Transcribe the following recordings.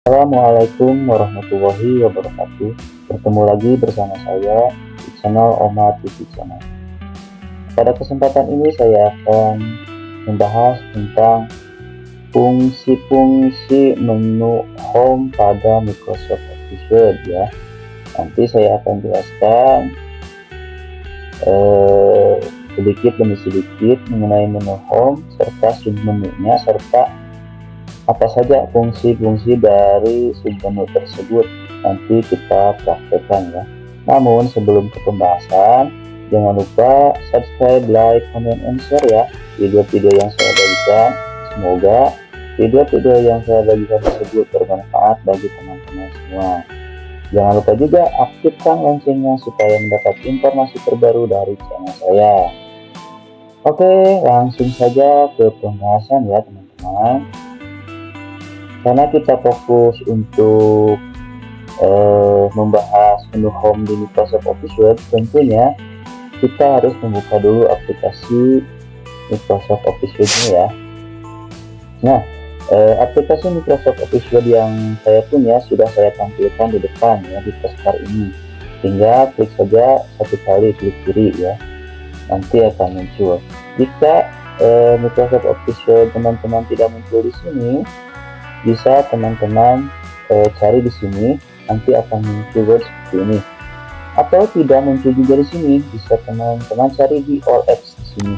Assalamualaikum warahmatullahi wabarakatuh. Bertemu lagi bersama saya di channel Omar TV Channel. Pada kesempatan ini saya akan membahas tentang fungsi-fungsi menu home pada Microsoft Office Word ya. Nanti saya akan jelaskan sedikit demi sedikit mengenai menu home serta submenunya serta apa saja fungsi-fungsi dari submenu tersebut. Nanti kita praktekkan ya. Namun sebelum ke pembahasan, jangan lupa subscribe, like, comment, and share ya video-video yang saya bagikan. Semoga video-video yang saya bagikan tersebut bermanfaat bagi teman-teman semua. Jangan lupa juga aktifkan loncengnya supaya mendapat informasi terbaru dari channel saya. Oke, langsung saja ke pembahasan ya teman-teman. Karena kita fokus untuk membahas menu home di Microsoft Office Word, tentunya kita harus membuka dulu aplikasi Microsoft Office Word-nya ya. Nah, aplikasi Microsoft Office Word yang saya punya sudah saya tampilkan di depan ya di taskbar ini. Tinggal klik saja satu kali, klik kiri ya, nanti akan muncul. Jika Microsoft Office Word teman-teman tidak muncul di sini, bisa teman-teman cari di sini, nanti akan muncul Word seperti ini. Atau tidak muncul juga di sini, bisa teman-teman cari di All Apps di sini.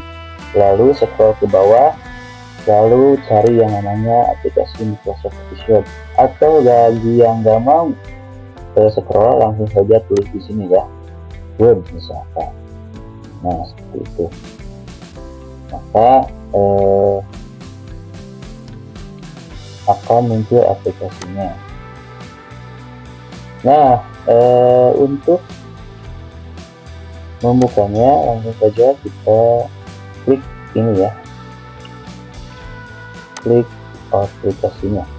Lalu scroll ke bawah, lalu cari yang namanya aplikasi Microsoft Office Word. Atau bagi yang nggak mau scroll, langsung saja tulis di sini ya, Word misalkan. Nah seperti itu. Maka akan muncul aplikasinya. Nah, untuk membukanya langsung saja kita klik ini ya, klik aplikasinya.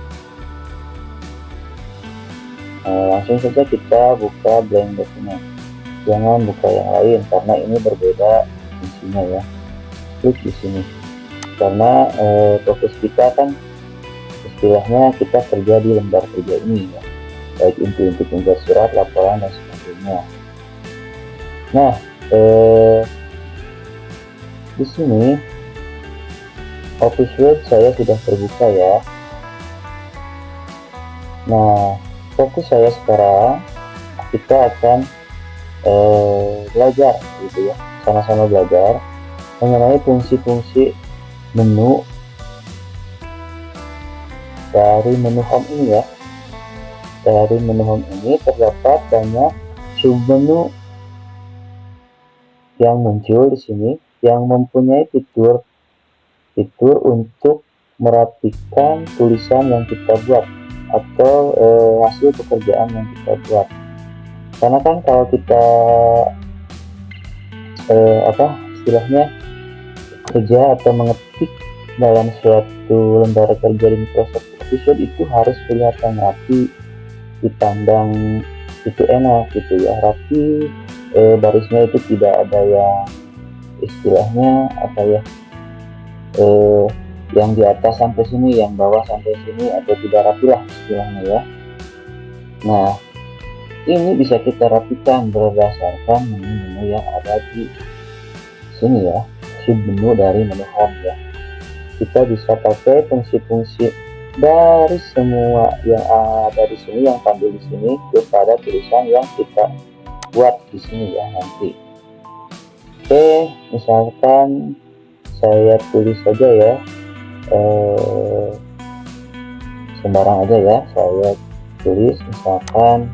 Langsung saja kita buka blank document, jangan buka yang lain karena ini berbeda fungsinya ya. Klik di sini karena fokus kita kan istilahnya kita kerja di lembar kerja ini ya, baik untuk membuat surat, laporan, dan sebagainya. Nah, di sini Office Word saya sudah terbuka ya. Nah, fokus saya sekarang kita akan belajar gitu ya, sama-sama belajar mengenai fungsi-fungsi menu dari menu home ini ya. Dari menu home ini terdapat banyak submenu yang muncul di sini yang mempunyai fitur untuk merapikan tulisan yang kita buat atau hasil pekerjaan yang kita buat. Karena kan kalau kita istilahnya kerja atau mengetik dalam suatu lembar kerja di Microsoft Office Word itu harus kelihatan rapi, dipandang itu enak gitu ya, rapi, barisnya itu tidak ada yang istilahnya yang di atas sampai sini, yang bawah sampai sini, atau tidak rapi lah istilahnya ya. Nah, ini bisa kita rapikan berdasarkan menu-menu yang ada di sini ya, submenu dari menu home ya. Kita bisa pakai fungsi-fungsi dari semua yang ada di sini, yang tampil di sini, kepada tulisan yang kita buat di sini ya nanti. Oke, misalkan saya tulis saja ya, sembarang aja ya, saya tulis misalkan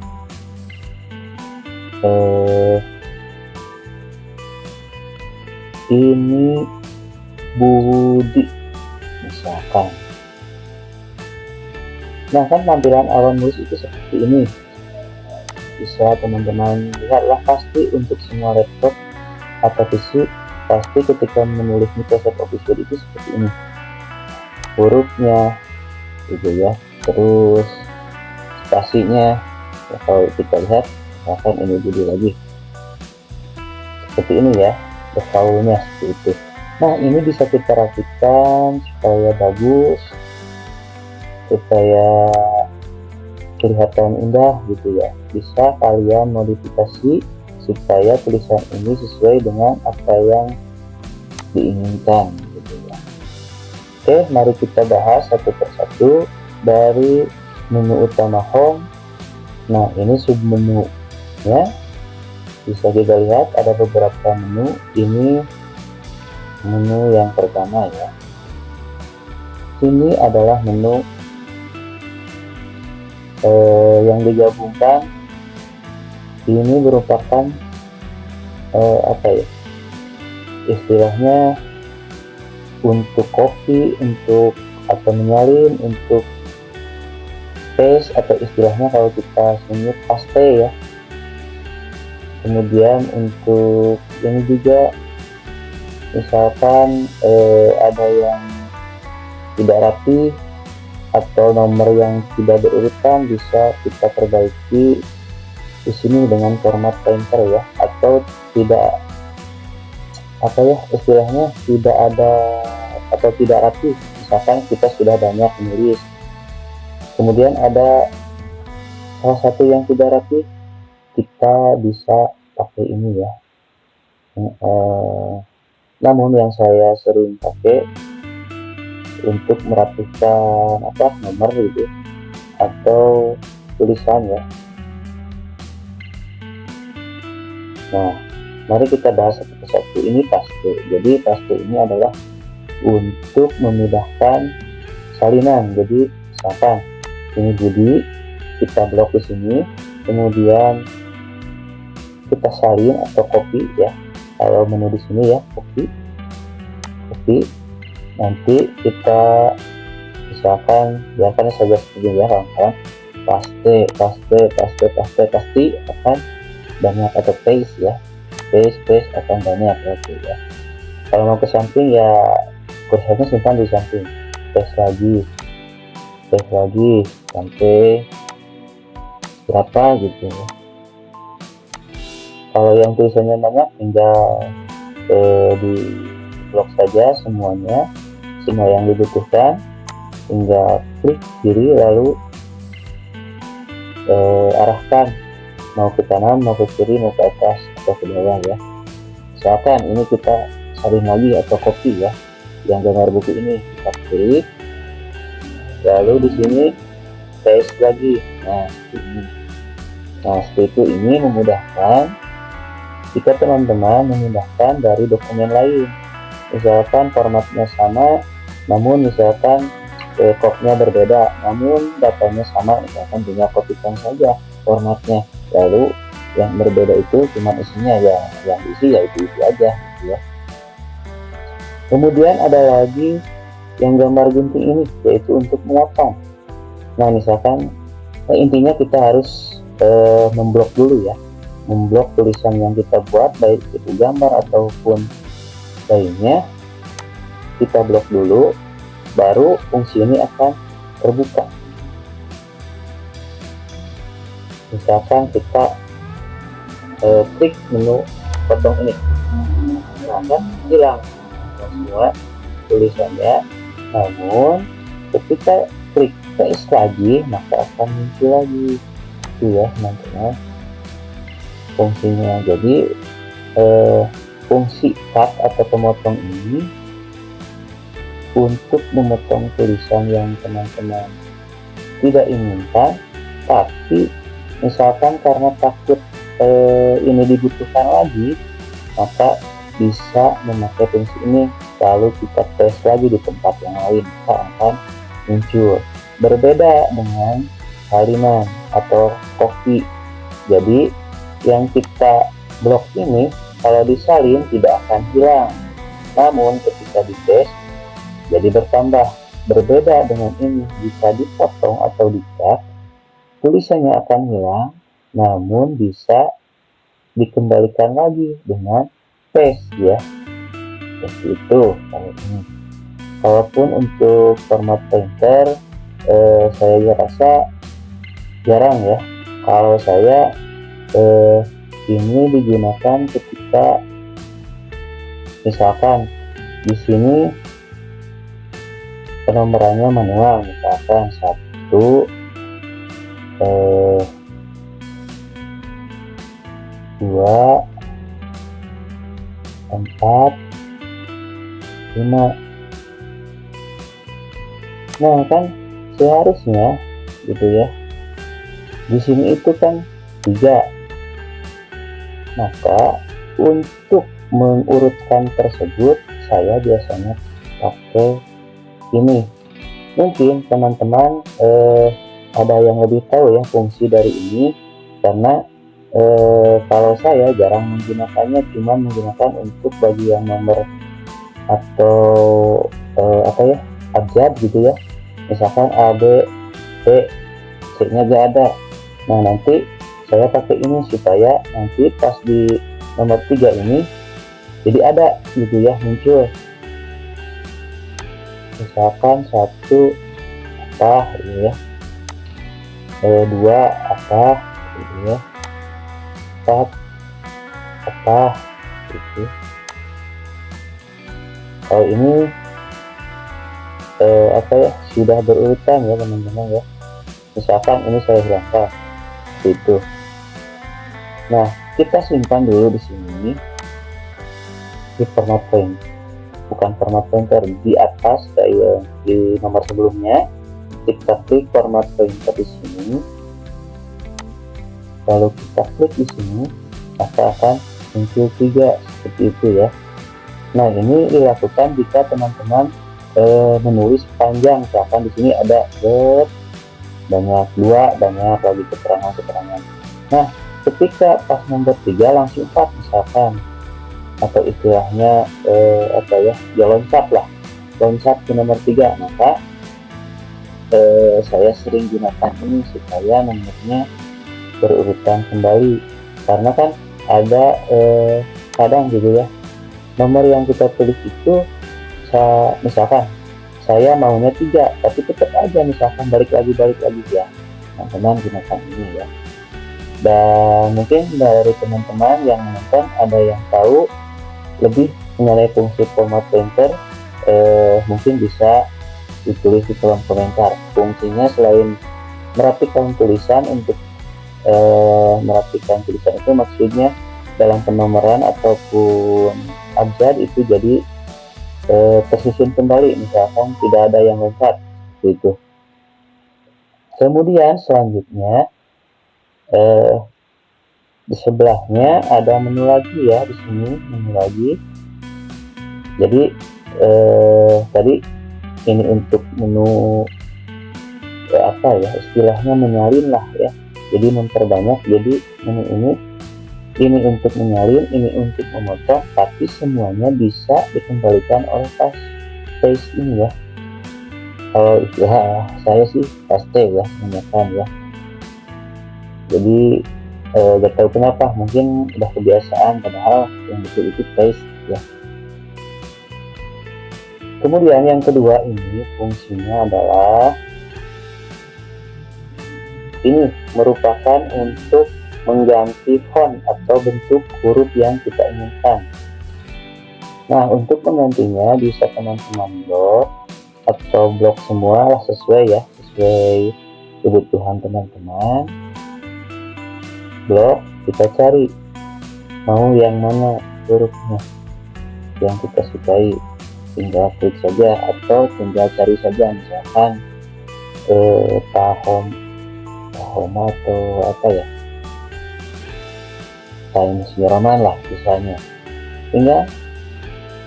ini Budi misalkan. Nah kan tampilan awal nulis itu seperti ini, bisa teman-teman lihatlah. Pasti untuk semua laptop atau PC pasti ketika menulis Microsoft Office Word itu seperti ini hurufnya gitu ya, terus spasinya ya, kalau kita lihat misalkan ini Budi lagi seperti ini ya, berfaulnya seperti itu. Nah ini bisa kita rapikan supaya bagus, supaya kelihatan indah gitu ya. Bisa kalian modifikasi supaya tulisan ini sesuai dengan apa yang diinginkan gitu ya. Oke, mari kita bahas satu persatu dari menu utama home. Nah, ini submenu ya. Bisa kita lihat ada beberapa menu. Ini menu yang pertama ya. Ini adalah menu yang digabungkan. Ini merupakan apa ya, istilahnya untuk copy, untuk atau menyalin, untuk paste, atau istilahnya kalau kita sebut paste ya. Kemudian untuk ini juga misalkan ada yang tidak rapi atau nomor yang tidak berurutan, bisa kita perbaiki di sini dengan format painter ya, atau tidak apa ya istilahnya tidak ada atau tidak rapi, misalkan kita sudah banyak menulis kemudian ada salah satu yang tidak rapi, kita bisa pakai ini ya. Namun yang saya sering pakai untuk merapikan apa nomor gitu atau tulisan ya. Nah, mari kita bahas satu persatu. Ini paste. Jadi paste ini adalah untuk memudahkan salinan. Jadi misalkan ini Budi, kita blok di sini, kemudian kita salin atau copy ya. Kalau menu di sini ya copy. Nanti kita misalkan biarkan saja seperti ya kawan-kawan. Pasti akan banyak atau paste ya. Paste akan banyak ya. Kalau mau ke samping ya kursornya simpan di samping. Paste lagi sampai berapa gitu ya. Kalau yang tulisannya banyak tinggal di blok saja semuanya, semua yang dibutuhkan, tinggal klik kiri lalu arahkan mau ke kanan, mau ke kiri, mau ke atas atau ke bawah ya. Misalkan ini kita salin lagi atau copy ya, yang gambar buku ini kita klik, lalu di sini paste lagi. Nah seperti itu. Ini memudahkan jika teman-teman memindahkan dari dokumen lain, misalkan formatnya sama namun misalkan kopnya berbeda, namun datanya sama, misalkan tinggal kopikan saja formatnya, lalu yang berbeda itu cuma isinya ya, yang isi ya itu aja gitu ya. Kemudian ada lagi yang gambar gunting ini, yaitu untuk memotong. Nah misalkan intinya kita harus memblok dulu ya, memblok tulisan yang kita buat, baik itu gambar ataupun lainnya, kita blok dulu, baru fungsi ini akan terbuka. Misalkan kita klik menu potong ini, nah kan hilang semua tulisannya, namun ketika klik paste lagi maka akan muncul lagi itu ya nantinya fungsinya. Jadi fungsi cut atau pemotong ini untuk memotong tulisan yang teman-teman tidak inginkan, tapi misalkan karena takut ini dibutuhkan lagi, maka bisa memakai fungsi ini, lalu kita paste lagi di tempat yang lain, maka akan muncul. Berbeda dengan salinan atau copy. Jadi yang kita blok ini kalau disalin tidak akan hilang, namun ketika di paste jadi bertambah. Berbeda dengan ini, jika dipotong atau dicat, tulisannya akan hilang, namun bisa dikembalikan lagi dengan paste ya, seperti itu. Walaupun untuk format painter saya rasa jarang ya, kalau saya ini digunakan ketika misalkan di sini penomorannya manual, misalkan 1, 2, 4, 5. Nah kan seharusnya gitu ya, di sini itu kan 3. Maka untuk mengurutkan tersebut saya biasanya pakai ini. Mungkin teman-teman ada yang lebih tahu ya fungsi dari ini, karena kalau saya jarang menggunakannya, cuma menggunakan untuk bagian nomor atau abjad gitu ya, misalkan A, B, C, C nya gak ada. Nah nanti saya pakai ini supaya nanti pas di nomor 3 ini jadi ada gitu ya, muncul misalkan 1 apa gitu ya, 2 apa gitu ya, 4 apa gitu. Kalau ini sudah berurutan ya teman-teman ya, misalkan ini saya hilangkan itu. Nah kita simpan dulu di sini di format point, bukan format pointer, di atas kayak di nomor sebelumnya kita klik format pointer di sini, lalu kita klik di sini maka akan muncul 3 seperti itu ya. Nah ini dilakukan jika teman-teman menulis panjang, misalkan di sini ada banyak 2, banyak lagi keterangan. Nah ketika pas nomor 3 langsung 4 misalkan, atau istilahnya loncat ke nomor 3, maka saya sering gunakan ini supaya nomornya berurutan kembali, karena kan ada kadang gitu ya, nomor yang kita tulis itu misalkan saya maunya 3 tapi tetap aja misalkan balik lagi ya. Nah teman gunakan ini ya. Dan mungkin dari teman-teman yang menonton ada yang tahu lebih mengenai fungsi format pointer, mungkin bisa ditulis di kolom komentar. Fungsinya selain merapikan tulisan, untuk merapikan tulisan itu maksudnya dalam penomoran ataupun abjad itu jadi tersusun kembali, misalkan tidak ada yang loncat gitu. Kemudian selanjutnya di sebelahnya ada menu lagi ya, di sini menu lagi. Jadi tadi ini untuk menu istilahnya menyalin lah ya, jadi memperbanyak. Jadi menu ini untuk menyalin, ini untuk memotong, tapi semuanya bisa dikembalikan oleh paste ini ya. Kalau istilah saya sih paste ya, menekan ya. Jadi gak tahu kenapa, mungkin udah kebiasaan, padahal yang betul itu paste ya. Kemudian yang kedua ini fungsinya adalah ini merupakan untuk mengganti font atau bentuk huruf yang kita inginkan. Nah untuk menggantinya bisa teman-teman blok atau blok semua lah, sesuai kebutuhan teman-teman. Blok, kita cari mau yang mana hurufnya yang kita sukai, tinggal klik saja atau tinggal cari saja, misalkan Tahom atau Times New Roman lah misalnya, tinggal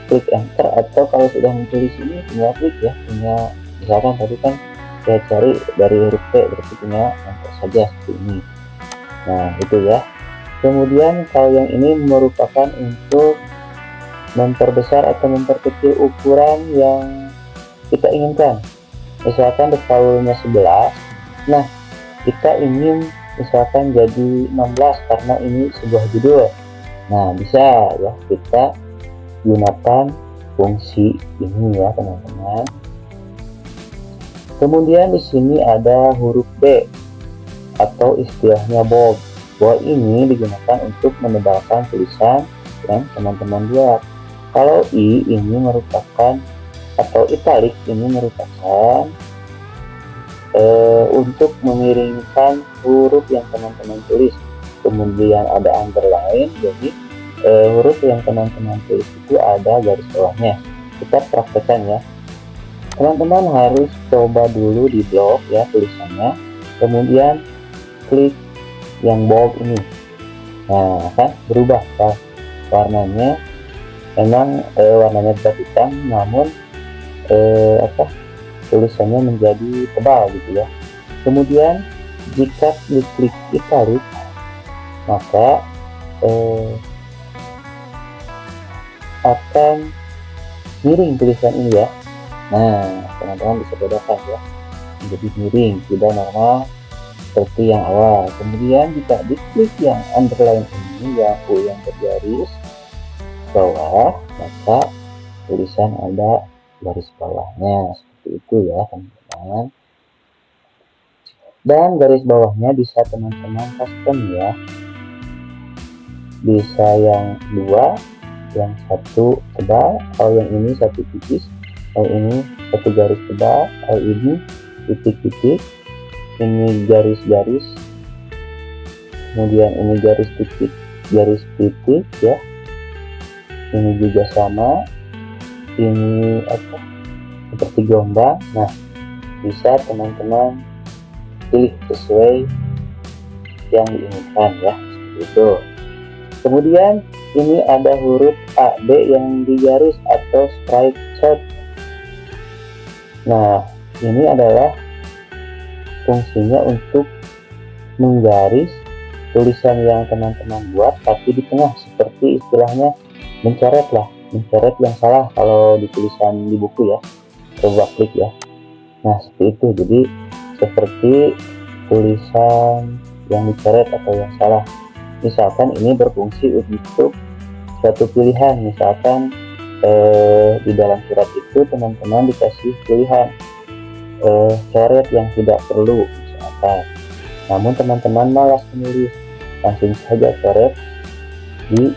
klik enter, atau kalau sudah muncul di sini tinggal klik ya, tinggal misalkan tadi kan saya cari dari huruf P, berarti tinggal enter saja seperti ini. Nah itu ya. Kemudian kalau yang ini merupakan untuk memperbesar atau memperkecil ukuran yang kita inginkan, misalkan defaultnya 11, nah kita ingin misalkan jadi 16 karena ini sebuah judul. Nah bisa ya kita gunakan fungsi ini ya teman-teman. Kemudian di sini ada huruf B atau istilahnya bold. Bold ini digunakan untuk menebalkan tulisan yang teman-teman buat. Kalau I ini merupakan, atau italic ini merupakan untuk memiringkan huruf yang teman-teman tulis, kemudian ada underline. Jadi huruf yang teman-teman tulis itu ada garis bawahnya. Kita praktekkan ya. Teman-teman harus coba dulu di blok ya tulisannya, kemudian klik yang bold ini. Nah, kan berubah warnanya. Memang warnanya tetap hitam, namun tulisannya menjadi tebal gitu ya. Kemudian jika diklik italic, maka akan miring tulisan ini ya. Nah, teman-teman bisa bedakan ya, menjadi miring, tidak normal seperti yang awal. Kemudian jika diklik yang underline ini, yang U yang bergaris bawah, maka tulisan ada garis bawahnya seperti itu ya teman-teman. Dan garis bawahnya bisa teman-teman custom ya, bisa yang dua, yang satu tebal, atau yang ini satu tipis, atau ini satu garis tebal, atau ini titik-titik, ini garis-garis, kemudian ini garis titik ya, ini juga sama, ini seperti gelombang. Nah, bisa teman-teman pilih sesuai yang diinginkan ya, seperti itu. Kemudian ini ada huruf A, B yang digaris atau strike chart. Nah, ini adalah fungsinya untuk menggaris tulisan yang teman-teman buat, tapi di tengah, seperti istilahnya mencoret yang salah kalau di tulisan di buku ya, coba klik ya. Nah, seperti itu. Jadi seperti tulisan yang dicoret atau yang salah. Misalkan ini berfungsi untuk suatu pilihan, misalkan di dalam surat itu teman-teman dikasih pilihan coret yang tidak perlu misalkan, namun teman-teman malas menulis, langsung saja coret di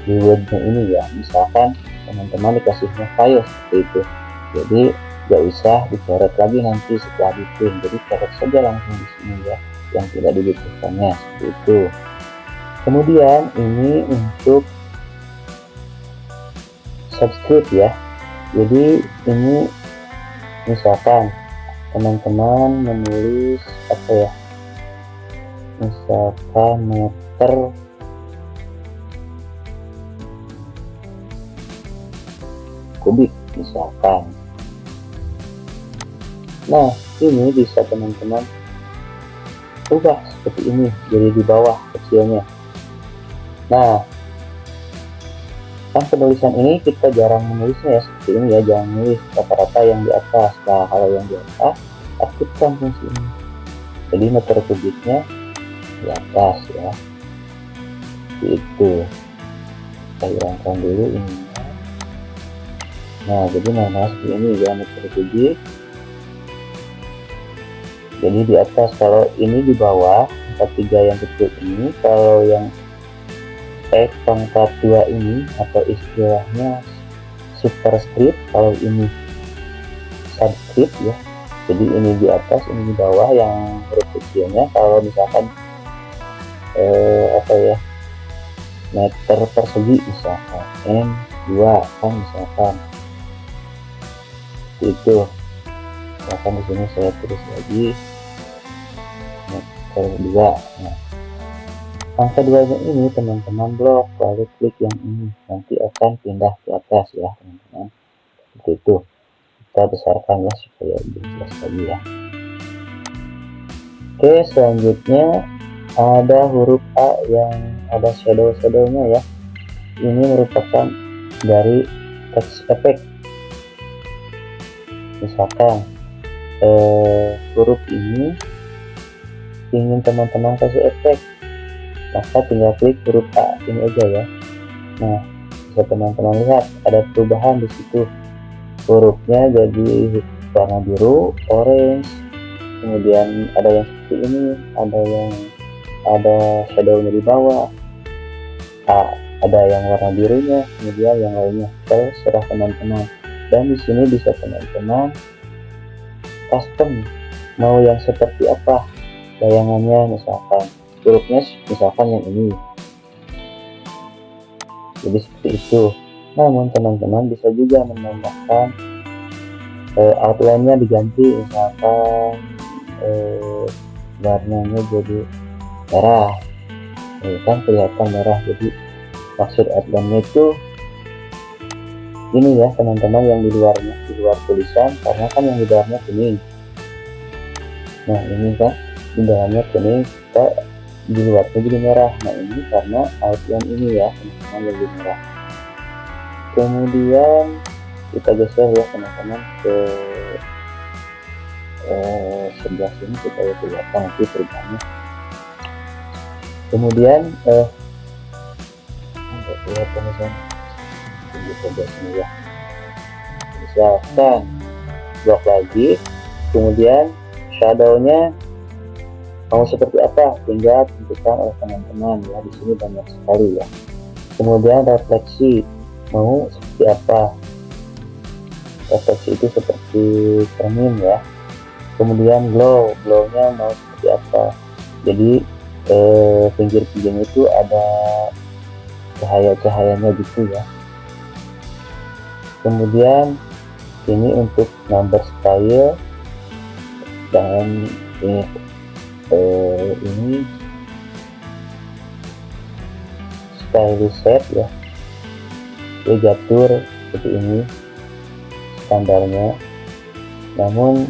wordnya ini ya. Misalkan teman-teman dikasihnya file seperti itu, jadi gak usah dicoret lagi nanti setelah diprint, jadi coret saja langsung di sini ya, yang tidak dibutuhkannya seperti itu. Kemudian ini untuk subscript ya, jadi ini misalkan teman-teman menulis apa ya, misalkan meter kubik misalkan. Nah, ini bisa teman-teman ubah seperti ini, jadi di bawah kecilnya. Nah, kan penulisan ini kita jarang menulisnya ya, seperti ini ya, jangan menulis rata-rata yang di atas. Nah, kalau yang di atas aktifkan fungsi ini, jadi meter kubiknya di atas ya, itu kita hilangkan dulu ini. Nah, jadi nama seperti ini ya, meter kubik, jadi di atas. Kalau ini di bawah 43 yang kecil ini, kalau yang X pangkat 2 ini atau istilahnya superscript, kalau ini subscript ya, jadi ini di atas, ini di bawah yang huruf kecilnya. Kalau misalkan apa ya, meter persegi misalkan M2 kan misalkan itu, misalkan di sini saya tulis lagi meter 2. Nah, angka 2 ini teman-teman blok, lalu klik yang ini, nanti akan pindah ke atas ya teman-teman, seperti itu. Kita besarkan ya supaya lebih jelas lagi ya. Oke, selanjutnya ada huruf A yang ada shadow-shadownya ya. Ini merupakan dari text effect. Misalkan huruf ini ingin teman-teman kasih efek, maka tinggal klik huruf A ini aja ya. Nah, bisa teman-teman lihat ada perubahan di situ, hurufnya jadi warna biru, orange, kemudian ada yang seperti ini, ada shadownya di bawah, ada yang warna birunya, kemudian yang lainnya, terserah teman-teman. Dan di sini bisa teman-teman custom mau yang seperti apa bayangannya, misalkan hurufnya misalkan yang ini, jadi seperti itu. Namun teman-teman bisa juga menambahkan outline-nya diganti, misalkan warnanya jadi merah, kan kelihatan merah. Jadi maksud outline-nya itu ini ya teman-teman, yang di luarnya, di luar tulisan, karena kan yang di dalamnya kuning. Nah ini kan di dalamnya kuning, kita di luarnya jadi merah. Nah ini karena outline ini ya teman-teman, lebih merah. Kemudian kita geser ya teman-teman ke sebelah sini supaya kelihatan nanti perubahannya. Kemudian kelihatan sini ya, misalkan blok lagi. Kemudian shadownya mau seperti apa tinggal tentukan oleh teman-teman ya, di sini banyak sekali ya. Kemudian refleksi mau seperti apa, refleksi itu seperti cermin ya. Kemudian glownya mau seperti apa, jadi pinggir-pinggirnya itu ada cahaya-cahayanya gitu ya. Kemudian ini untuk number style, dan ini style set ya, dia jatuh seperti ini standarnya. Namun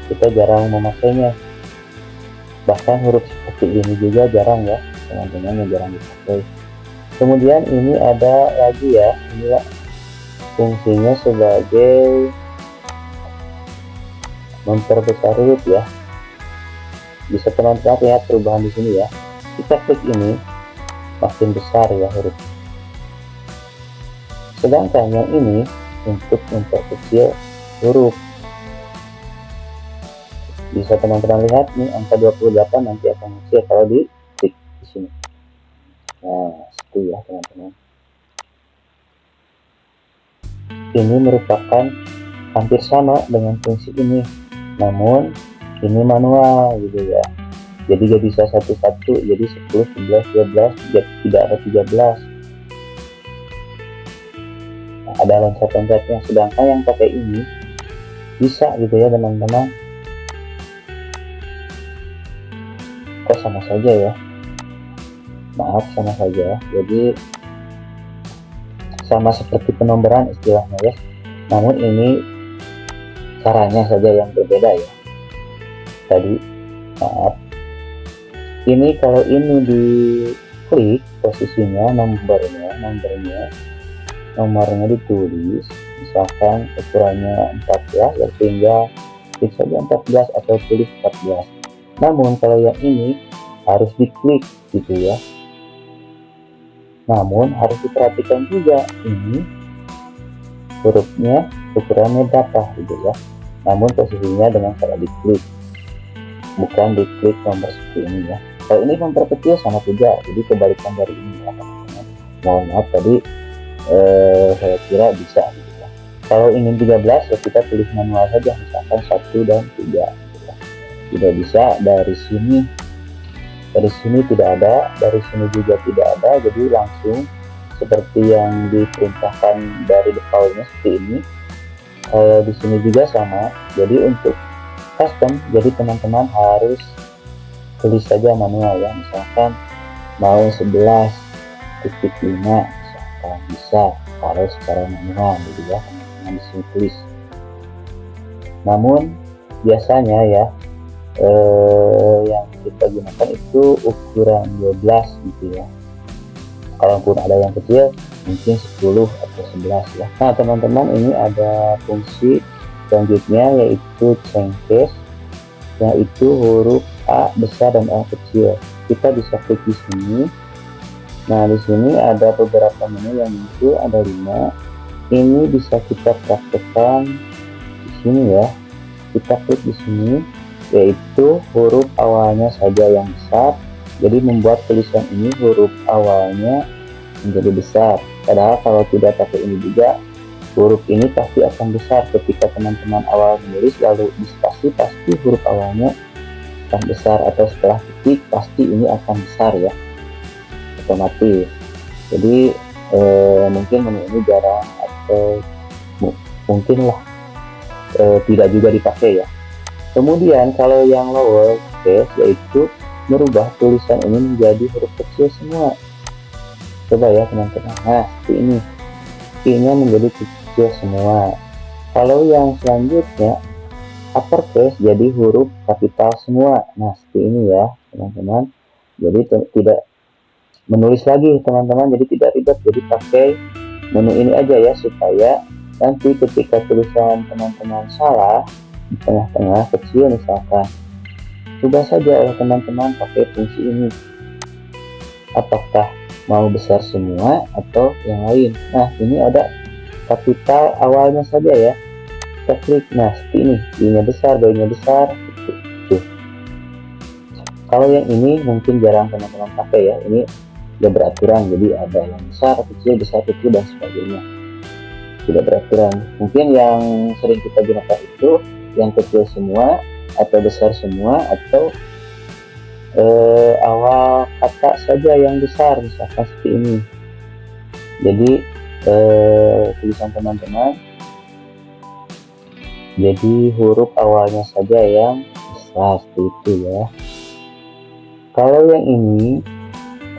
kita jarang memakainya, bahkan huruf seperti ini juga jarang ya teman-teman, yang jarang dipakai. Kemudian ini ada lagi ya, ini ya fungsinya sebagai memperbesar huruf ya. Bisa teman-teman lihat perubahan di sini ya, kita klik ini makin besar ya huruf. Sedangkan yang ini untuk memperkecil huruf. Bisa teman-teman lihat nih angka 28 nanti akan kecil kalau di klik di sini. Nah, itu ya teman-teman. Ini merupakan hampir sama dengan fungsi ini, namun ini manual gitu ya. Jadi gak bisa satu-satu, jadi 10, 11, 12, tidak ada 13. Nah, ada loncat-loncatnya. Sedangkan yang pakai ini bisa gitu ya teman-teman. Kok sama saja ya, maaf sama saja. Jadi sama seperti penomoran istilahnya ya, namun ini caranya saja yang berbeda ya. Tadi maaf, ini kalau ini diklik posisinya, nomornya ditulis, misalkan ukurannya 14 ya, tinggal klik saja 14 atau tulis 14. Namun kalau yang ini harus diklik gitu ya. Namun harus diperhatikan juga ini hurufnya ukurannya berapa gitu ya. Namun posisinya dengan cara diklik, bukan diklik nomor seperti ini ya. Kalau ini memperkecil sama juga, jadi kebalikan dari ini ya teman-teman. Mohon maaf tadi saya kira bisa gitu ya. Kalau ini 13 ya kita tulis manual saja, misalkan 1 dan 3 gitu ya. Tidak bisa dari sini tidak ada, dari sini juga tidak ada, jadi langsung seperti yang diperintahkan dari defaultnya seperti ini. Di sini juga sama, jadi untuk custom, jadi teman-teman harus tulis saja manual ya, misalkan mau 11.5 misalkan, bisa kalau secara manual gitu ya teman-teman di sini tulis. Namun biasanya ya yang kita gunakan itu ukuran 12 gitu ya. Kalaupun ada yang kecil mungkin 10 atau 11 ya. Nah teman-teman, ini ada fungsi selanjutnya yaitu change case, yaitu huruf A besar dan A kecil. Kita bisa klik di sini. Nah di sini ada beberapa menu yang muncul, ada 5. Ini bisa kita praktekkan di sini ya. Kita klik di sini, yaitu huruf awalnya saja yang besar, jadi membuat tulisan ini huruf awalnya menjadi besar. Padahal kalau tidak pakai ini juga huruf ini pasti akan besar. Ketika teman-teman awal menulis lalu di spasi, pasti huruf awalnya akan besar, atau setelah titik pasti ini akan besar ya, otomatis. Jadi mungkin menu ini jarang atau mungkinlah tidak juga dipakai ya. Kemudian kalau yang lower case, yaitu merubah tulisan ini menjadi huruf kecil semua. Coba ya teman-teman. Nah, seperti ini. I-nya menjadi kecil semua. Kalau yang selanjutnya uppercase jadi huruf kapital semua. Nah, seperti ini ya teman-teman. Jadi tidak menulis lagi teman-teman, jadi tidak ribet. Jadi pakai menu ini aja ya, supaya nanti ketika tulisan teman-teman salah di tengah-tengah kecil misalkan, ubah saja oleh teman-teman pakai fungsi ini, apakah mau besar semua atau yang lain. Nah, ini ada kapital awalnya saja ya, kita klik. Nah, seperti ini, I-nya besar, B-nya besar gitu. Kalau yang ini mungkin jarang teman-teman pakai ya, ini tidak beraturan, jadi ada yang besar kecil dan sebagainya, tidak beraturan. Mungkin yang sering kita gunakan itu yang kecil semua atau besar semua, atau awal kata saja yang besar, misalkan seperti ini. Jadi tulisan teman-teman jadi huruf awalnya saja yang besar, seperti itu ya. Kalau yang ini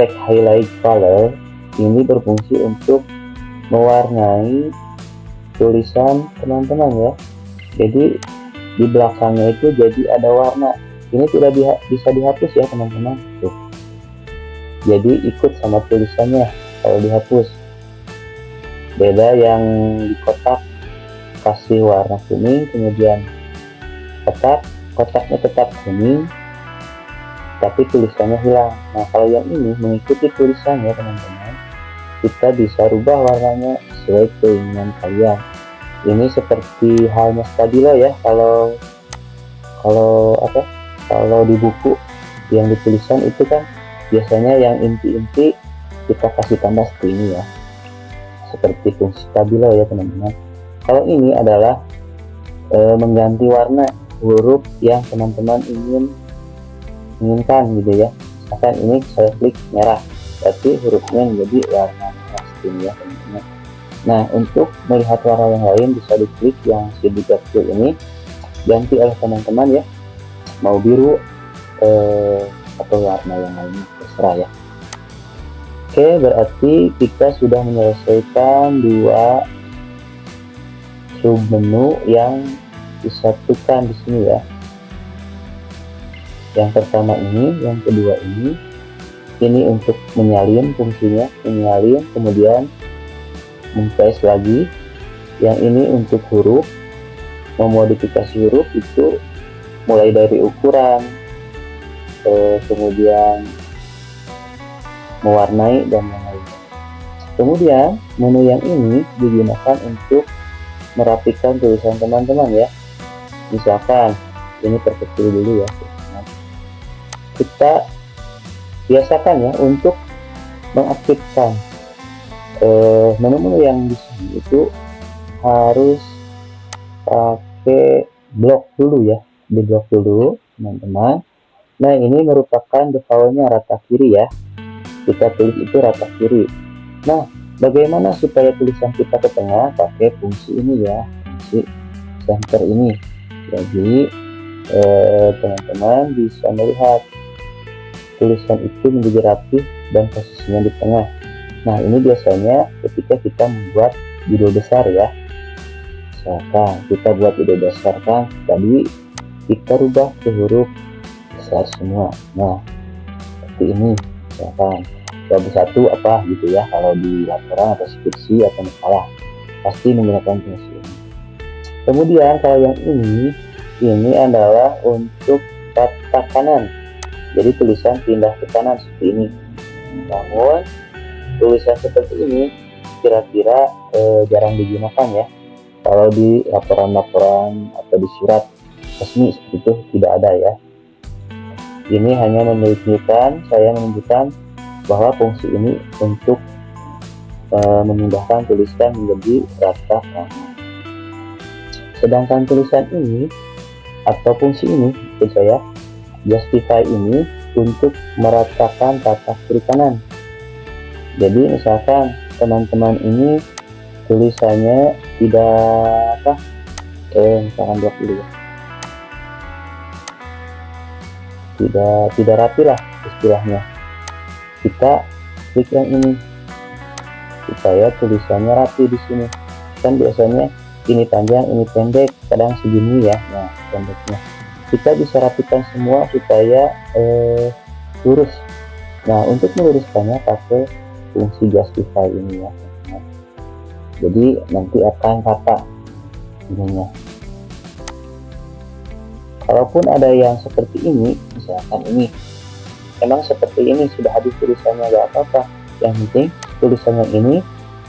text highlight color, ini berfungsi untuk mewarnai tulisan teman-teman ya. Jadi di belakangnya itu jadi ada warna. Ini tidak bisa dihapus ya teman-teman. Tuh. Jadi ikut sama tulisannya kalau dihapus. Beda yang di kotak kasih warna kuning, kemudian kotaknya tetap kuning, tapi tulisannya hilang. Nah, kalau yang ini mengikuti tulisannya teman-teman, kita bisa rubah warnanya sesuai keinginan kalian. Ini seperti halnya stabilo ya, kalau di buku yang ditulisan itu kan biasanya yang inti-inti kita kasih tanda seperti ini ya, seperti fungsi stabilo ya teman-teman. Kalau ini adalah mengganti warna huruf yang teman-teman inginkan gitu ya. Misalkan ini saya klik merah, berarti hurufnya menjadi warna merah seperti ini ya teman-teman. Nah, untuk melihat warna yang lain bisa diklik yang segitiga kecil ini, ganti oleh teman-teman ya, mau biru atau warna yang lainnya, terserah ya. Oke, berarti kita sudah menyelesaikan dua submenu yang disatukan di sini ya. Yang pertama ini, yang kedua ini untuk menyalin fungsinya, menyalin kemudian mengcase lagi. Yang ini untuk huruf, memodifikasi huruf itu mulai dari ukuran, kemudian mewarnai dan yang lainnya. Kemudian menu yang ini digunakan untuk merapikan tulisan teman-teman ya. Misalkan ini terkecil dulu ya. Kita biasakan ya untuk mengaktifkan menu-menu yang di sini itu harus pakai blok dulu ya, di blok dulu teman-teman. Nah, ini merupakan defaultnya rata kiri ya, kita tulis itu rata kiri. Nah, bagaimana supaya tulisan kita ke tengah? Pakai fungsi ini ya, fungsi center ini. Jadi teman-teman bisa melihat tulisan itu menjadi rapi dan posisinya di tengah. Nah, ini biasanya ketika kita membuat judul besar ya. Misalkan kita buat judul besar kan, tadi kita rubah ke huruf besar semua. Nah, seperti ini. Misalkan bab 1 apa gitu ya, kalau di laporan atau skripsi atau makalah pasti menggunakan fungsi ini. Kemudian kalau yang ini adalah untuk kata kanan. Jadi tulisan pindah ke kanan seperti ini. Namun tulisan seperti ini kira-kira jarang digunakan ya. Kalau di laporan-laporan atau di surat resmi seperti itu tidak ada ya. Ini hanya saya menunjukkan bahwa fungsi ini untuk memindahkan tulisan menjadi rata kanan. Sedangkan tulisan ini atau fungsi ini, maksud saya justify ini untuk meratakan tatak kiri kanan. Jadi misalkan teman-teman ini tulisannya tidak misalkan blok dulu ya, tidak rapi lah istilahnya, kita klik yang ini supaya tulisannya rapi di sini. Kan biasanya ini panjang, ini pendek, kadang segini ya. Nah, pendeknya kita bisa rapikan semua supaya lurus. Nah, untuk meluruskannya pakai fungsi justify ini ya. Jadi nanti akan rata ininya. Kalaupun ada yang seperti ini, misalkan ini memang seperti ini sudah habis tulisannya, gak apa-apa, yang penting tulisannya ini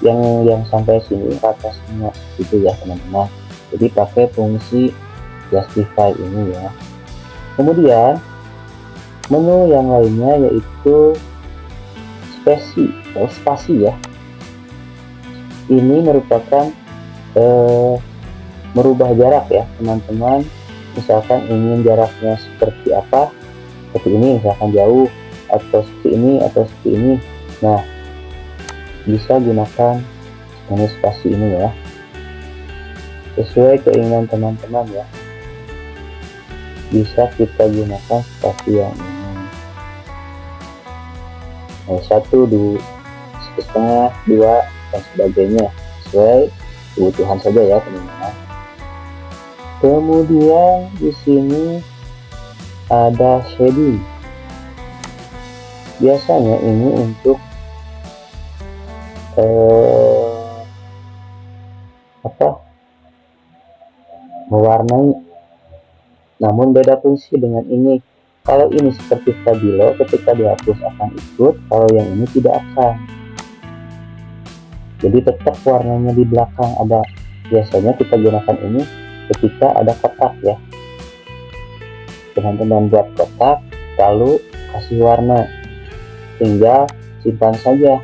yang sampai sini rata semua gitu ya teman-teman. Jadi pakai fungsi justify ini ya. Kemudian menu yang lainnya yaitu spasi ya. Ini merupakan merubah jarak ya teman-teman. Misalkan ingin jaraknya seperti apa, seperti ini misalkan jauh, atau seperti ini atau seperti ini. Nah, bisa gunakan menu spasi ini ya, sesuai keinginan teman-teman ya. Bisa kita gunakan spasi yang ini, 1, 2, 1,5, 2 dan sebagainya, sesuai kebutuhan saja ya teman-teman. Kemudian di sini ada shading. Biasanya ini untuk mewarnai, namun beda fungsi dengan ini. Kalau ini seperti stabilo, ketika dihapus akan ikut, kalau yang ini tidak akan. Jadi tetap warnanya di belakang ada. Biasanya kita gunakan ini ketika ada kotak ya. Teman-teman buat kotak, lalu kasih warna, tinggal simpan saja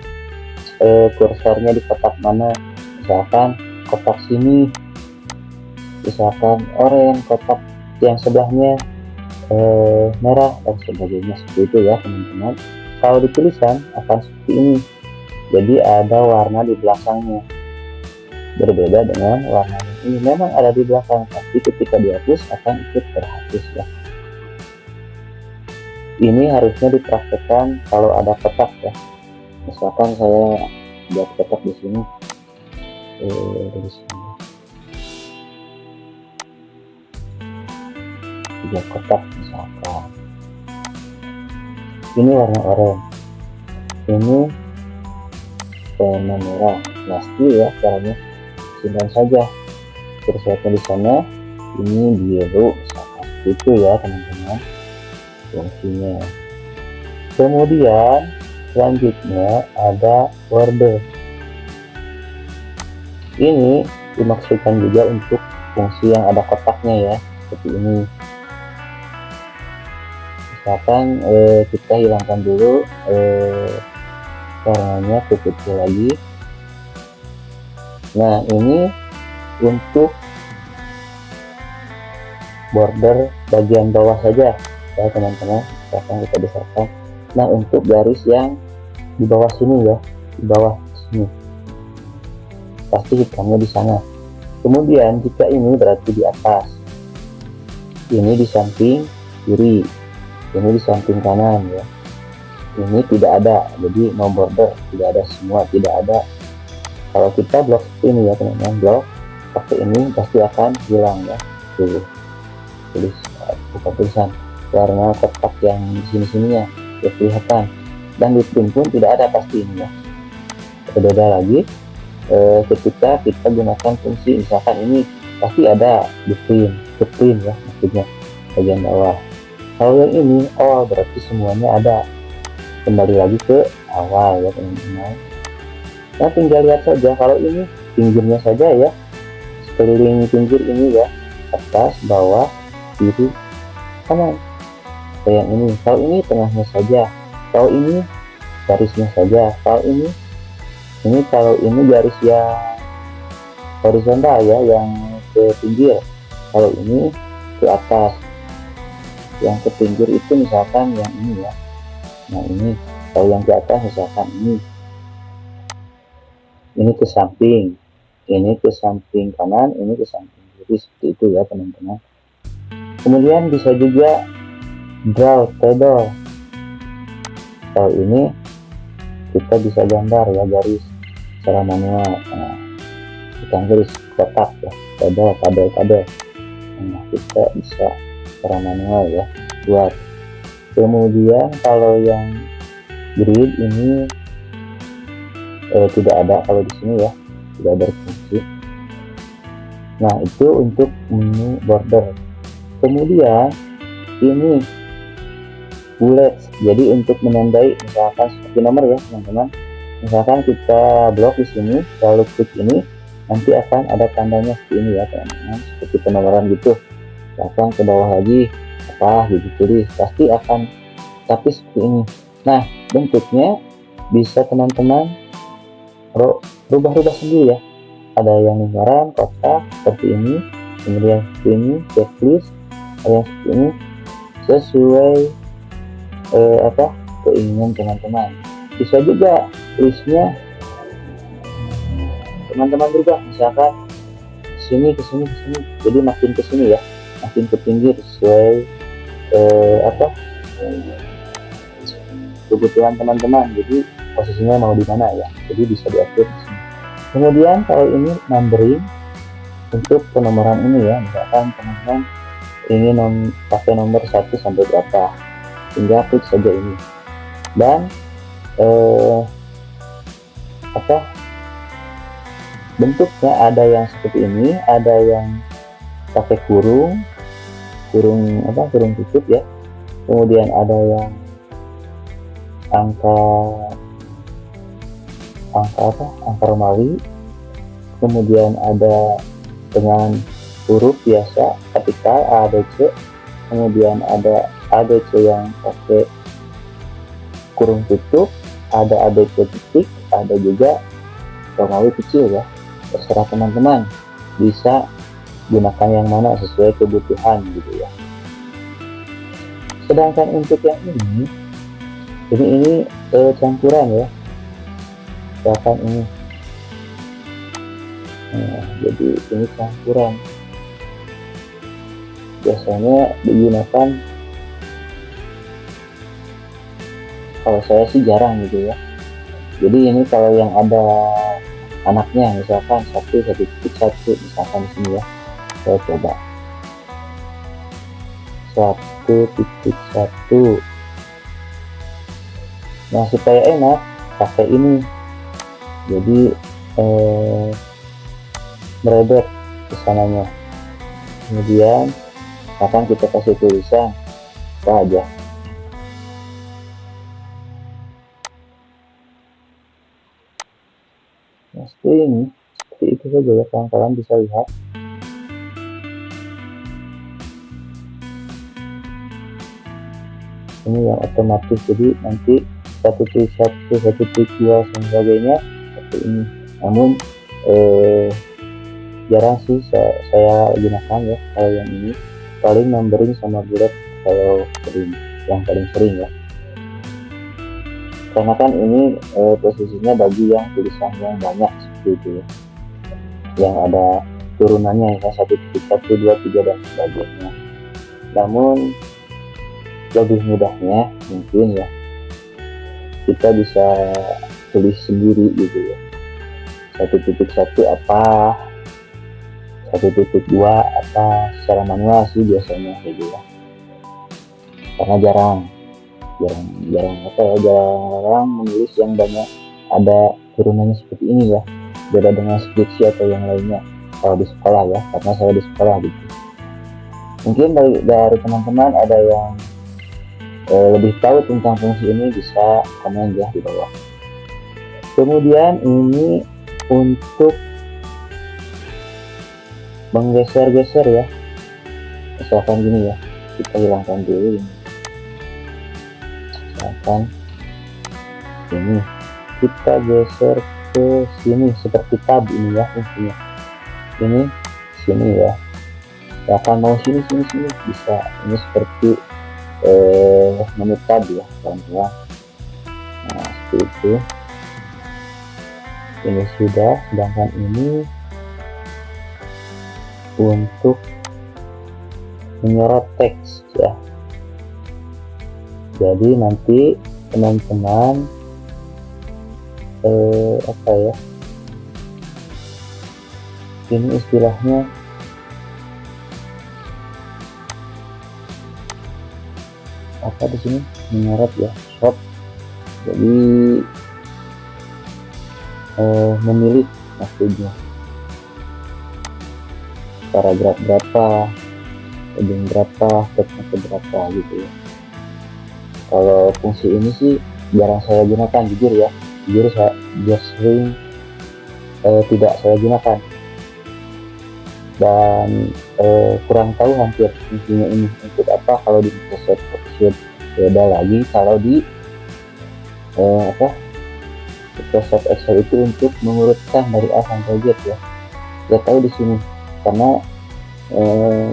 kursornya di kotak mana. Misalkan kotak sini, misalkan oranye, kotak yang sebelahnya merah dan sebagainya, seperti itu ya teman-teman. Kalau di tulisan akan seperti ini, jadi ada warna di belakangnya, berbeda dengan warna ini. Memang ada di belakang, tapi ketika dihapus akan ikut terhapus ya. Ini harusnya dipraktekkan kalau ada kotak ya. Misalkan saya buat kotak di sini, dari sini 3 kotak misalkan. Ini warna oranye, ini warna merah. Pasti ya caranya, simpan saja kursornya di sana. Ini biru misalkan, itu ya teman-teman fungsinya. Kemudian selanjutnya ada border. Ini dimaksudkan juga untuk fungsi yang ada kotaknya ya, seperti ini. Misalkan kita hilangkan dulu warnanya ke kecil lagi. Nah, ini untuk border bagian bawah saja ya teman-teman. Misalkan kita besarkan. Nah, untuk garis yang di bawah sini ya, di bawah sini pasti hitamnya di sana. Kemudian jika ini berarti di atas, ini di samping kiri, ini di samping kanan ya. Ini tidak ada, jadi no border, tidak ada semua, tidak ada. Kalau kita blok ini ya teman-teman, blok pakai ini pasti akan hilang ya. Tuh, bukan tulisan, warna kotak yang di sini-sininya ya kelihatan. Dan di print pun tidak ada pasti ini ya. Berbeda lagi ketika kita gunakan fungsi, misalkan ini pasti ada di print ya, maksudnya bagian bawah. Kalau yang ini all berarti semuanya ada. Kembali lagi ke awal ya teman-teman. Nah, tinggal lihat saja. Kalau ini pinggirnya saja ya, sekeliling pinggir ini ya, atas, bawah, kiri, kanan. Kayak yang ini. Kalau ini tengahnya saja. Kalau ini garisnya saja. Kalau ini Ini kalau ini garis yang horizontal ya, yang ke pinggir. Kalau ini ke atas, yang ke pinggir itu misalkan yang ini ya. Nah ini, kalau yang ke atas misalkan ini ke samping, ini ke samping kanan, ini ke samping kiri, seperti itu ya teman-teman. Kemudian bisa juga draw table. Kalau ini kita bisa gambar ya garis secara manual. Nah, kita garis kotak ya, tabel. Nah, kita bisa secara manual ya buat. Kemudian kalau yang grid ini tidak ada kalau di sini ya, tidak ada fungsi. Nah itu untuk menu border. Kemudian ini bullet, jadi untuk menandai misalkan seperti nomor ya teman-teman. Misalkan kita blok di sini, lalu klik ini, nanti akan ada tandanya seperti ini ya teman-teman, seperti penomoran gitu. Misalkan ke bawah lagi apa gitu, tulis pasti akan tapi seperti ini. Nah bentuknya bisa teman-teman rubah-rubah sendiri ya. Ada yang lingkaran, kotak seperti ini, kemudian seperti ini, checklist, ada yang seperti ini, sesuai keinginan teman-teman. Bisa juga listnya teman-teman berubah, misalkan sini ke sini, jadi makin ke sini ya, makin ke pinggir sesuai kebutuhan teman-teman. Jadi posisinya mau di mana ya, jadi bisa diatur di sini. Kemudian kalau ini numbering untuk penomoran ini ya, misalkan teman-teman ingin pakai nomor 1 sampai berapa, tinggal klik saja ini. Dan bentuknya ada yang seperti ini, ada yang pakai kurung tutup ya. Kemudian ada yang angka Romawi, kemudian ada dengan huruf biasa kapital ABC, kemudian ada ABC yang pakai kurung tutup, ada ABC titik, ada juga Romawi kecil ya. Terserah teman-teman bisa gunakan yang mana sesuai kebutuhan gitu ya. Sedangkan untuk yang ini campuran ya, misalkan ini. Nah, jadi ini campuran, biasanya digunakan, kalau saya sih jarang gitu ya. Jadi ini kalau yang ada anaknya, misalkan 1.1 misalkan di sini ya, saya coba 1.1. Nah supaya enak pakai ini, jadi merebet ke sananya. Kemudian akan kita kasih tulisan apa aja. Nah seperti itu saja ya, kalian bisa lihat. Ini yang otomatis, jadi nanti 1.1, 1.2 dan sebagainya seperti ini. Namun jarang sih saya gunakan ya. Kalau yang ini paling numbering sama bullet kalau yang paling sering ya, karena kan ini posisinya bagi yang tulisan yang banyak seperti itu ya, yang ada turunannya ya, 1.1, 2, 3 dan sebagainya. Namun lebih mudahnya mungkin ya kita bisa tulis sendiri gitu ya, 1.1 apa, 1.2 apa, secara manual sih biasanya gitu ya, karena jarang menulis yang banyak ada turunannya seperti ini ya, beda dengan skripsi atau yang lainnya kalau di sekolah ya, karena saya di sekolah gitu. Mungkin dari teman-teman ada yang lebih tahu tentang fungsi ini, bisa komen ya di bawah. Kemudian ini untuk menggeser-geser ya, misalkan gini ya, kita hilangkan dulu ini, misalkan ini kita geser ke ke sini seperti tab ini ya fungsinya. Ini sini ya. Akan mau sini bisa. Ini seperti menu tab ya kawan-kawan. Nah seperti itu. Ini sudah, sedangkan ini untuk menyorot teks ya. Jadi nanti teman-teman apa ya, ini istilahnya apa di sini, menyorot ya, short. Jadi memilih maksudnya paragraf berapa, heading berapa, teksnya berapa gitu ya. Kalau fungsi ini sih jarang saya gunakan, jujur ya, saya sering tidak saya gunakan, dan kurang tahu hampir fungsinya ini untuk apa kalau di Microsoft Office. Beda lagi kalau di Microsoft Excel itu untuk mengurutkan dari A sampai Z ya. Saya tahu di sini karena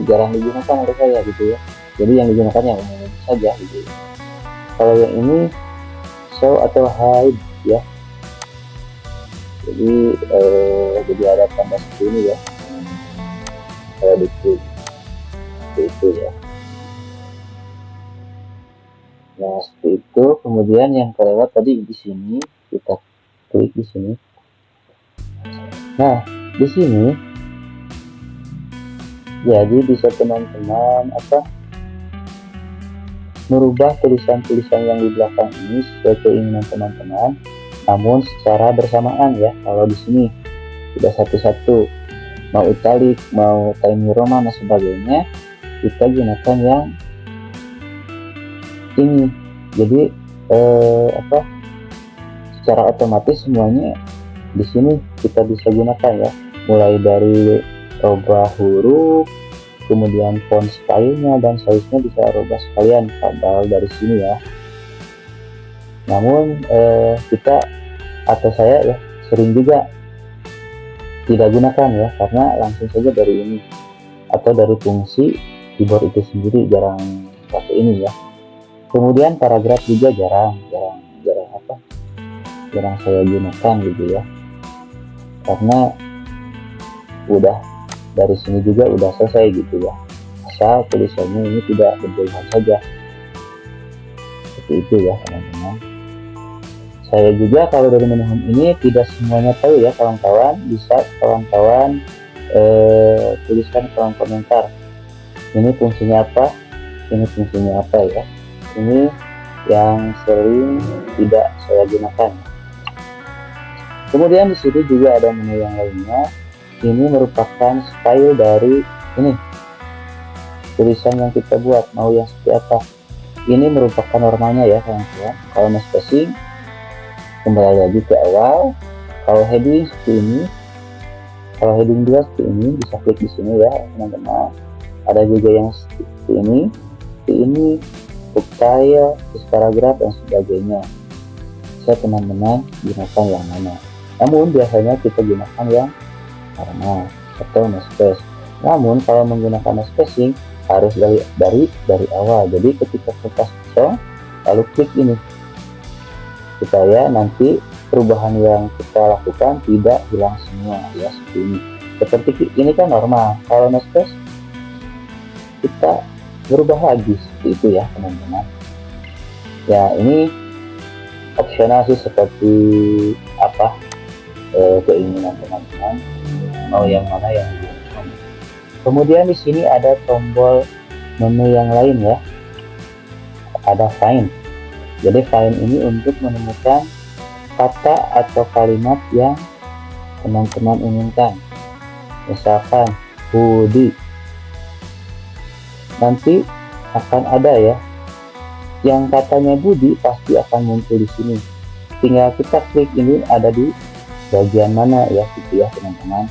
jarang digunakan oleh saya gitu ya. Jadi yang digunakan yang umum saja gitu ya. Kalau yang ini show atau hide ya. Jadi ada tanda seperti ini ya. Kalau diklik seperti itu ya. Nah seperti itu. Kemudian yang kelewat tadi di sini, kita klik di sini. Nah di sini jadi bisa teman-teman merubah tulisan-tulisan yang di belakang ini sesuai keinginan teman-teman, namun secara bersamaan ya. Kalau di sini sudah satu-satu, mau italic, mau Times New Roman dan sebagainya, kita gunakan yang ini. Jadi secara otomatis semuanya di sini kita bisa gunakan ya, mulai dari rubah huruf, kemudian font stylenya dan size-nya bisa rubah sekalian padahal dari sini ya. Namun kita atau saya ya sering juga tidak gunakan ya, karena langsung saja dari ini atau dari fungsi keyboard itu sendiri, jarang pakai ini ya. Kemudian paragraf juga jarang saya gunakan gitu ya, karena udah dari sini juga udah selesai gitu ya, asal tulisannya ini tidak berjauhan saja. Seperti itu ya teman-teman. Saya juga kalau dari menu home ini tidak semuanya tahu ya kawan-kawan. Bisa kawan-kawan tuliskan kolom komentar, ini fungsinya apa, ini fungsinya apa ya. Ini yang sering tidak saya gunakan. Kemudian di sini juga ada menu yang lainnya. Ini merupakan style dari ini tulisan yang kita buat, mau yang seperti apa. Ini merupakan normalnya ya kawan-kawan. Kalau mau spacing, kembali lagi ke awal. Kalau heading seperti ini, kalau heading 2 seperti ini, bisa klik di sini ya teman-teman. Ada juga yang seperti ini, style, paragraf dan sebagainya. Bisa teman-teman gunakan yang mana. Namun biasanya kita gunakan yang normal atau no space. Namun kalau menggunakan no spacing harus dari awal. Jadi ketika kertas kosong lalu klik ini, supaya nanti perubahan yang kita lakukan tidak hilang semua ya, seperti ini. Seperti ini kan normal, kalau no space kita berubah lagi seperti itu ya teman-teman. Ya ini opsional sih, seperti apa keinginan teman-teman mau yang mana yang digunakan. Kemudian di sini ada tombol menu yang lain ya, ada find. Jadi find ini untuk menemukan kata atau kalimat yang teman-teman inginkan. Misalkan hoodie, nanti akan ada ya yang katanya Budi, pasti akan muncul di sini. Tinggal kita klik ini ada di bagian mana ya gitu ya teman-teman.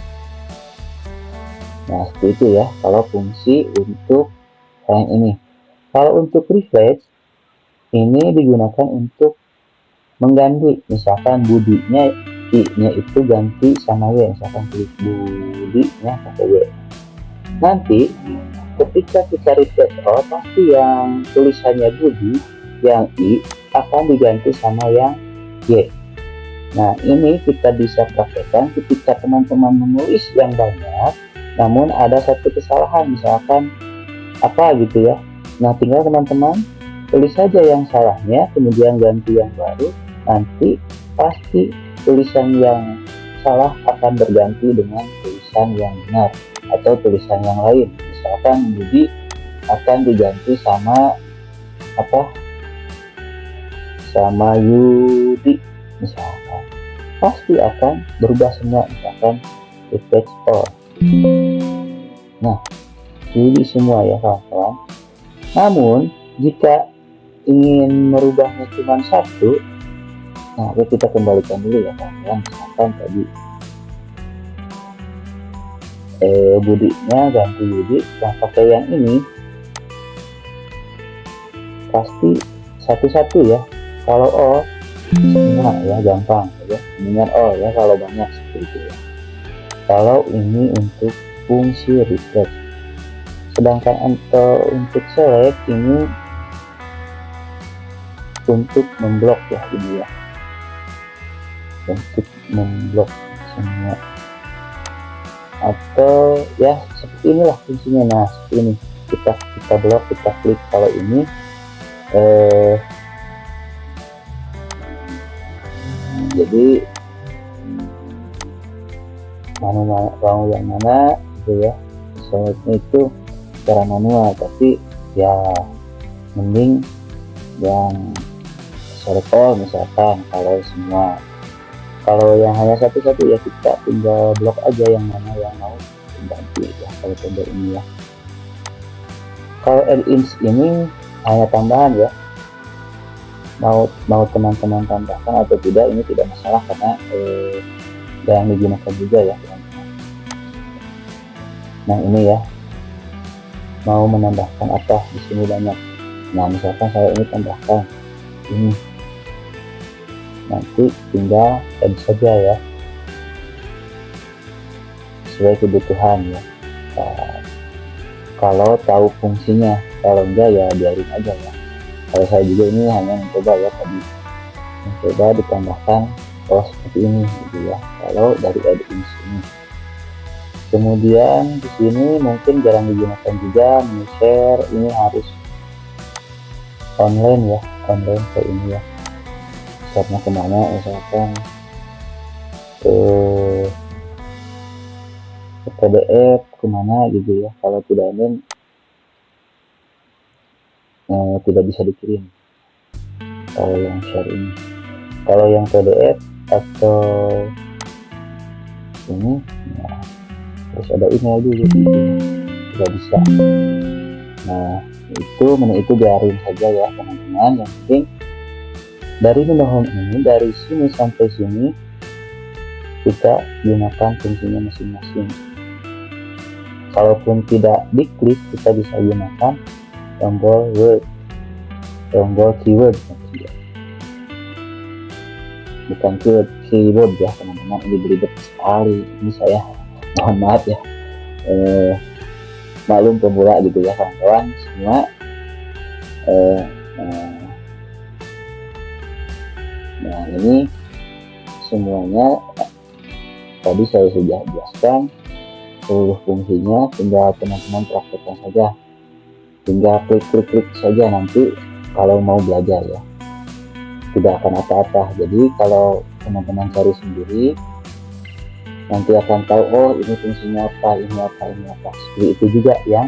Nah seperti itu ya kalau fungsi untuk yang ini. Kalau untuk refresh ini digunakan untuk mengganti, misalkan Budinya I-nya itu ganti sama Y, misalkan klik Budi nya pakai Y. Nanti ketika kita refresh all, pasti yang tulisannya Budi, yang I akan diganti sama yang Y. Nah, ini kita bisa praktekkan ketika teman-teman menulis yang banyak, namun ada satu kesalahan, misalkan apa gitu ya. Nah, tinggal teman-teman tulis saja yang salahnya, kemudian ganti yang baru, nanti pasti tulisan yang salah akan berganti dengan tulisan yang benar atau tulisan yang lain. Misalkan Budi akan diganti sama apa, sama Yudi misalkan, pasti akan berubah semua, misalkan refresh all. Nah, Yudi semua ya kawan-kawan. Namun jika ingin merubahnya cuma satu, nah kita kembalikan dulu ya kawan-kawan. Misalkan tadi Budinya ganti Yudi, nah pakai yang ini pasti satu-satu ya. Kalau O semua ya gampang ya, dengan O ya kalau banyak seperti itu ya. Kalau ini untuk fungsi refresh, sedangkan untuk select ini untuk memblok ya ini ya, untuk memblok semua atau ya seperti inilah fungsinya. Nah seperti ini, kita blok, kita klik kalau ini jadi mau yang mana gitu ya, selectnya itu secara manual, tapi ya mending yang select all misalkan. Kalau semua, kalau yang hanya satu-satu ya kita tinggal blok aja yang mana yang mau ganti ya kalau tombol ini ya. Kalau add-ins ini hanya tambahan ya, mau teman-teman tambahkan atau tidak ini tidak masalah, karena yang digunakan juga ya teman-teman. Nah ini ya, mau menambahkan apa di sini banyak. Nah misalkan saya ini tambahkan ini, nanti tinggal add saja ya sesuai kebutuhan ya. Kalau tahu fungsinya, kalau enggak ya biarin aja ya. Kalau saya juga ini hanya mencoba ya, tadi mencoba ditambahkan seperti ini gitu ya, kalau dari add-ins ini. Kemudian di sini mungkin jarang digunakan juga, share ini harus online ya, online kayak ini ya. Share-nya kemana, misalkan ke PDF kemana gitu ya. Kalau tidak online tidak bisa dikirim kalau yang share ini. Kalau yang PDF atau ini ya, harus ada email dulu gitu, tidak bisa. Nah menu itu biarin saja ya teman-teman. Yang penting dari menu home ini, dari sini sampai sini kita gunakan fungsinya masing-masing. Kalaupun tidak diklik, kita bisa gunakan tombol word, tombol keyword, bukan keyword ya teman-teman. Ini beribet sekali, ini saya mohon maaf ya, maklum pemula gitu ya kawan-kawan semua. Nah ini semuanya tadi saya sudah jelaskan seluruh fungsinya, tinggal teman-teman praktekkan saja, tinggal klik saja nanti kalau mau belajar ya, tidak akan apa-apa. Jadi kalau teman-teman cari sendiri nanti akan tahu, oh ini fungsinya apa, ini apa, ini apa. Seperti itu juga yang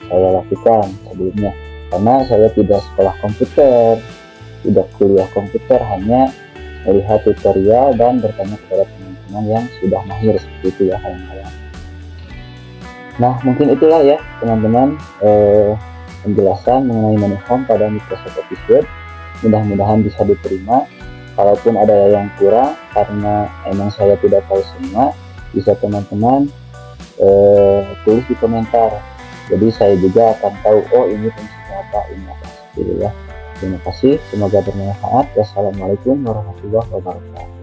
saya lakukan sebelumnya, karena saya tidak sekolah komputer, tidak kuliah komputer, hanya melihat tutorial dan bertanya kepada teman-teman yang sudah mahir seperti itu ya kawan-kawan. Nah mungkin itulah ya teman-teman penjelasan mengenai menu home pada Microsoft Office Word. Mudah-mudahan bisa diterima. Kalaupun ada yang kurang, karena emang saya tidak tahu semua, bisa teman-teman tulis di komentar. Jadi saya juga akan tahu, oh ini fungsinya apa, ini apa, gitu ya. Terima kasih, semoga bermanfaat. Wassalamualaikum warahmatullahi wabarakatuh.